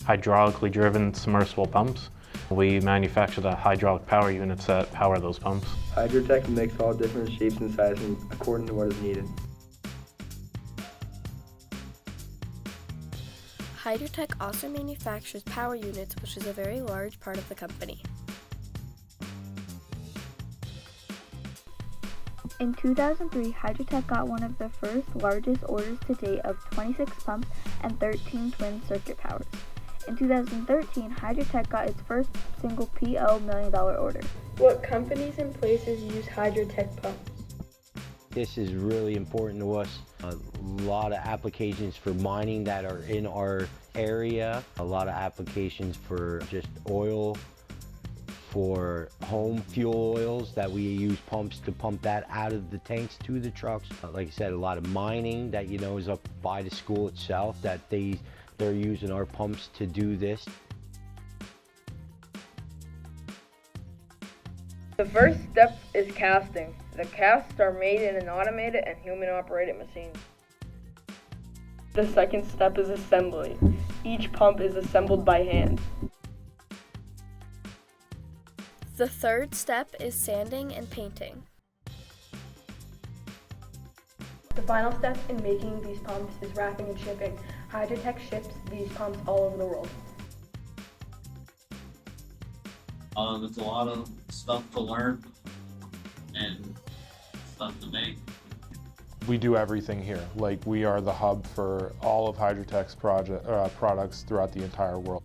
hydraulically driven submersible pumps. We manufacture the hydraulic power units that power those pumps. Hydrotech makes all different shapes and sizes according to what is needed. Hydrotech also manufactures power units, which is a very large part of the company. In 2003, Hydrotech got one of the first largest orders to date of 26 pumps and 13 twin circuit powers. In 2013, Hydrotech got its first single PO $1 million order. What companies and places use Hydrotech pumps? This is really important to us. A lot of applications for mining that are in our area, a lot of applications for just oil, for home fuel oils that we use pumps to pump that out of the tanks to the trucks. Like I said, a lot of mining that is up by the school itself that they're using our pumps to do this. The first step is casting. The casts are made in an automated and human-operated machine. The second step is assembly. Each pump is assembled by hand. The third step is sanding and painting. The final step in making these pumps is wrapping and shipping. Hydrotech ships these pumps all over the world. It's a lot of stuff to learn and stuff to make. We do everything here. Like, we are the hub for all of Hydrotech's products throughout the entire world.